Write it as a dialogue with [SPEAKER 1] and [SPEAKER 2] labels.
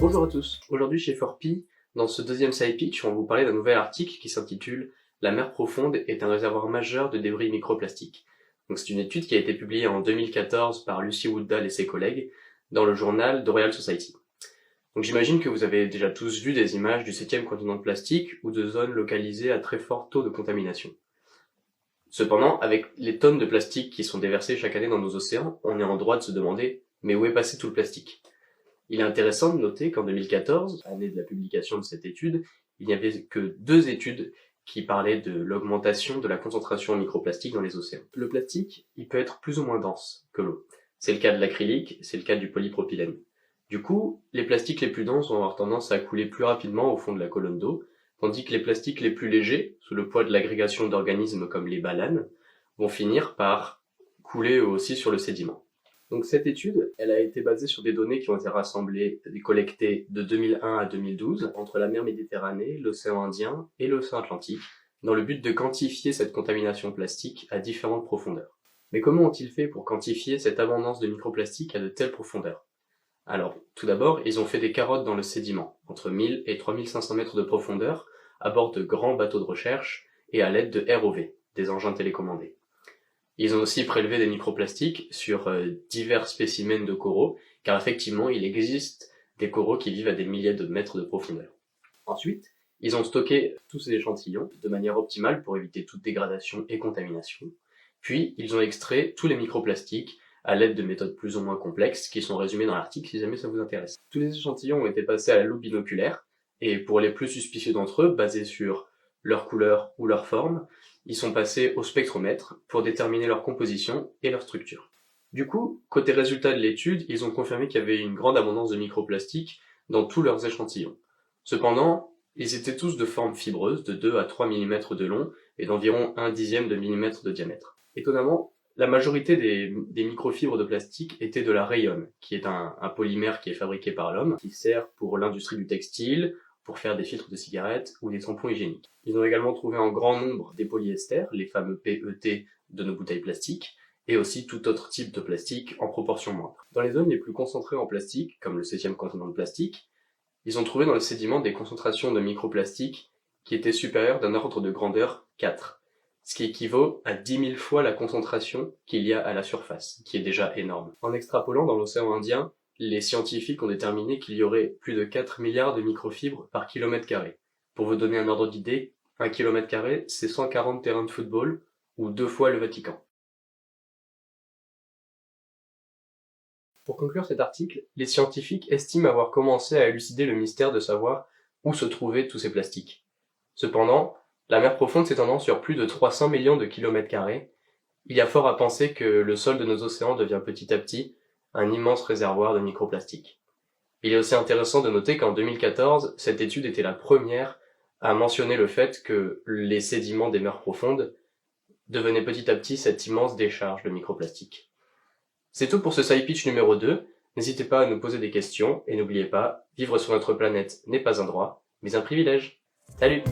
[SPEAKER 1] Bonjour à tous, aujourd'hui chez 4P, dans ce deuxième side pitch, on va vous parler d'un nouvel article qui s'intitule « La mer profonde est un réservoir majeur de débris microplastiques ». Donc c'est une étude qui a été publiée en 2014 par Lucy Woodall et ses collègues dans le journal The Royal Society. Donc j'imagine que vous avez déjà tous vu des images du 7e continent de plastique ou de zones localisées à très fort taux de contamination. Cependant, avec les tonnes de plastique qui sont déversées chaque année dans nos océans, on est en droit de se demander « mais où est passé tout le plastique ?» Il est intéressant de noter qu'en 2014, année de la publication de cette étude, il n'y avait que 2 études qui parlaient de l'augmentation de la concentration en microplastique dans les océans. Le plastique, il peut être plus ou moins dense que l'eau. C'est le cas de l'acrylique, c'est le cas du polypropylène. Du coup, les plastiques les plus denses vont avoir tendance à couler plus rapidement au fond de la colonne d'eau, tandis que les plastiques les plus légers, sous le poids de l'agrégation d'organismes comme les balanes, vont finir par couler eux aussi sur le sédiment. Donc cette étude, elle a été basée sur des données qui ont été rassemblées et collectées de 2001 à 2012 entre la mer Méditerranée, l'océan Indien et l'océan Atlantique, dans le but de quantifier cette contamination plastique à différentes profondeurs. Mais comment ont-ils fait pour quantifier cette abondance de microplastiques à de telles profondeurs? Alors, tout d'abord, ils ont fait des carottes dans le sédiment, entre 1000 et 3500 mètres de profondeur, à bord de grands bateaux de recherche et à l'aide de ROV, des engins télécommandés. Ils ont aussi prélevé des microplastiques sur divers spécimens de coraux, car effectivement, il existe des coraux qui vivent à des milliers de mètres de profondeur. Ensuite, ils ont stocké tous ces échantillons de manière optimale pour éviter toute dégradation et contamination. Puis, ils ont extrait tous les microplastiques à l'aide de méthodes plus ou moins complexes qui sont résumées dans l'article si jamais ça vous intéresse. Tous les échantillons ont été passés à la loupe binoculaire, et pour les plus suspicieux d'entre eux, basés sur leur couleur ou leur forme, ils sont passés au spectromètre pour déterminer leur composition et leur structure. Du coup, côté résultat de l'étude, ils ont confirmé qu'il y avait une grande abondance de microplastiques dans tous leurs échantillons. Cependant, ils étaient tous de forme fibreuse, de 2 à 3 mm de long et d'environ 1/10 de millimètre de diamètre. Étonnamment, la majorité des microfibres de plastique étaient de la rayonne, qui est un polymère qui est fabriqué par l'homme, qui sert pour l'industrie du textile, pour faire des filtres de cigarettes ou des tampons hygiéniques. Ils ont également trouvé en grand nombre des polyesters, les fameux PET de nos bouteilles plastiques, et aussi tout autre type de plastique en proportion moindre. Dans les zones les plus concentrées en plastique, comme le 7e continent de plastique, ils ont trouvé dans le sédiment des concentrations de microplastiques qui étaient supérieures d'un ordre de grandeur 4, ce qui équivaut à 10 000 fois la concentration qu'il y a à la surface, qui est déjà énorme. En extrapolant dans l'océan Indien, les scientifiques ont déterminé qu'il y aurait plus de 4 milliards de microfibres par kilomètre carré. Pour vous donner un ordre d'idée, 1 kilomètre carré, c'est 140 terrains de football, ou 2 fois le Vatican. Pour conclure cet article, les scientifiques estiment avoir commencé à élucider le mystère de savoir où se trouvaient tous ces plastiques. Cependant, la mer profonde s'étendant sur plus de 300 millions de kilomètres carrés, il y a fort à penser que le sol de nos océans devient petit à petit un immense réservoir de microplastiques. Il est aussi intéressant de noter qu'en 2014, cette étude était la première à mentionner le fait que les sédiments des mers profondes devenaient petit à petit cette immense décharge de microplastiques. C'est tout pour ce side pitch numéro 2. N'hésitez pas à nous poser des questions et n'oubliez pas, vivre sur notre planète n'est pas un droit, mais un privilège. Salut!